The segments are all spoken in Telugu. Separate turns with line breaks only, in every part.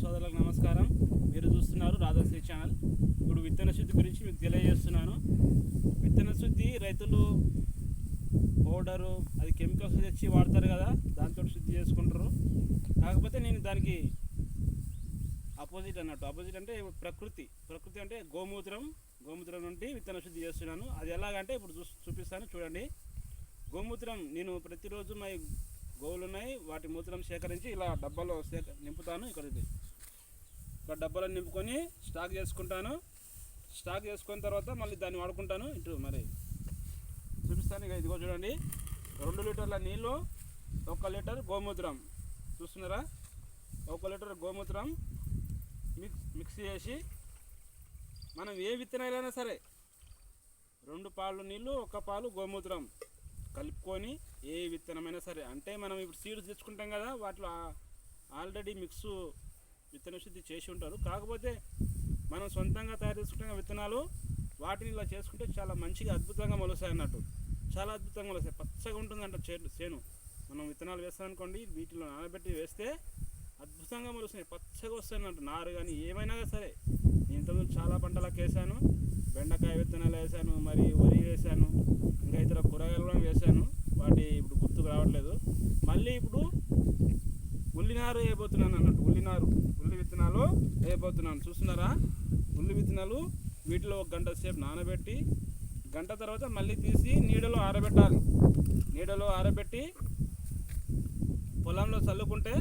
సోదరులకు నమస్కారం. మీరు చూస్తున్నారు రాధాశ్రీ ఛానల్. ఇప్పుడు విత్తన శుద్ధి గురించి మీకు తెలియజేస్తున్నాను. విత్తన శుద్ధి రైతులు పౌడరు అది కెమికల్స్ తెచ్చి వాడతారు కదా, దాంతో శుద్ధి చేసుకుంటారు. కాకపోతే నేను దానికి ఆపోజిట్ అంటే ప్రకృతి అంటే గోమూత్రం నుండి విత్తన శుద్ధి చేస్తున్నాను. అది ఎలాగంటే ఇప్పుడు చూపిస్తాను చూడండి. గోమూత్రం నేను ప్రతిరోజు మా గోవులు ఉన్నాయి, వాటి మూత్రం సేకరించి ఇలా డబ్బాలో నింపుతాను. ఇక్కడ డబ్బాలో నింపుకొని స్టాక్ చేసుకుంటాను. స్టాక్ చేసుకున్న తర్వాత మళ్ళీ దాన్ని వాడుకుంటాను. ఇటు మరి చూపిస్తాను. ఇక ఇదిగో చూడండి, 2 లీటర్ల నీళ్ళు, 1 లీటర్ గోమూత్రం. చూస్తున్నారా? 1 లీటర్ గోమూత్రం మిక్స్ చేసి మనం ఏ విత్తనాలైనా సరే 2 పాలు నీళ్ళు, 1 పాలు గోమూత్రం కలుపుకొని ఏ విత్తనమైనా సరే, అంటే మనం ఇప్పుడు సీడ్స్ తెచ్చుకుంటాం కదా, వాటిలో ఆల్రెడీ విత్తన శుద్ధి చేసి ఉంటారు. కాకపోతే మనం సొంతంగా తయారు చేసుకుంటాం విత్తనాలు, వాటిని ఇలా చేసుకుంటే చాలా మంచిగా అద్భుతంగా మొలుస్తాయి అన్నట్టు. చాలా అద్భుతంగా మొలుస్తాయి. పచ్చగా ఉంటుందంట చేను. మనం విత్తనాలు వేస్తామనుకోండి, వీటిలో నానబెట్టి వేస్తే అద్భుతంగా మొలుస్తాయి, పచ్చగా వస్తాయి అన్నట్టు. నారు కానీ ఏమైనా సరే. నేను ఇంతకుముందు చాలా పంటలకు వేసాను. బెండకాయ విత్తనాలు వేసాను, మరి వరి వేసాను, ఇంకా ఇతర కూరగాయలు కూడా వేసాను. వాటి ఇప్పుడు గుర్తుకు రావట్లేదు. మళ్ళీ ఇప్పుడు ఉల్లినారు వేయబోతున్నాను అన్నట్టు. ఉల్లి విత్తనాలు వేయబోతున్నాను. చూస్తున్నారా? ఉల్లి విత్తనాలు వీటిలో 1 గంట సేపు నానబెట్టి, గంట తర్వాత మళ్ళీ తీసి నీడలో ఆరబెట్టాలి. నీడలో ఆరబెట్టి పొలంలో చల్లుకుంటే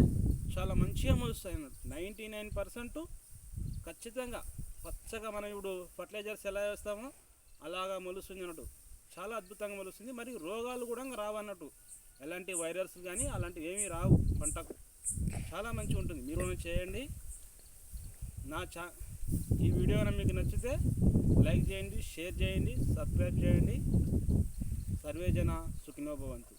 చాలా మంచిగా మొలుస్తాయి అన్నట్టు. 99% ఖచ్చితంగా పచ్చగా మనం ఇప్పుడు ఫర్టిలైజర్స్ ఎలా వేస్తామో అలాగా మొలుస్తుంది అన్నట్టు. చాలా అద్భుతంగా మొలుస్తుంది. మరి రోగాలు కూడా రావు అన్నట్టు. ఎలాంటి వైరస్ కానీ అలాంటివి ఏమీ రావు పంటకు. చాలా మంచిగా ఉంటుంది. మీరు చేయండి. ఈ వీడియో మీకు నచ్చితే లైక్ చేయండి, షేర్ చేయండి, సబ్స్క్రైబ్ చేయండి. సర్వే జన సుఖినో భవంతు.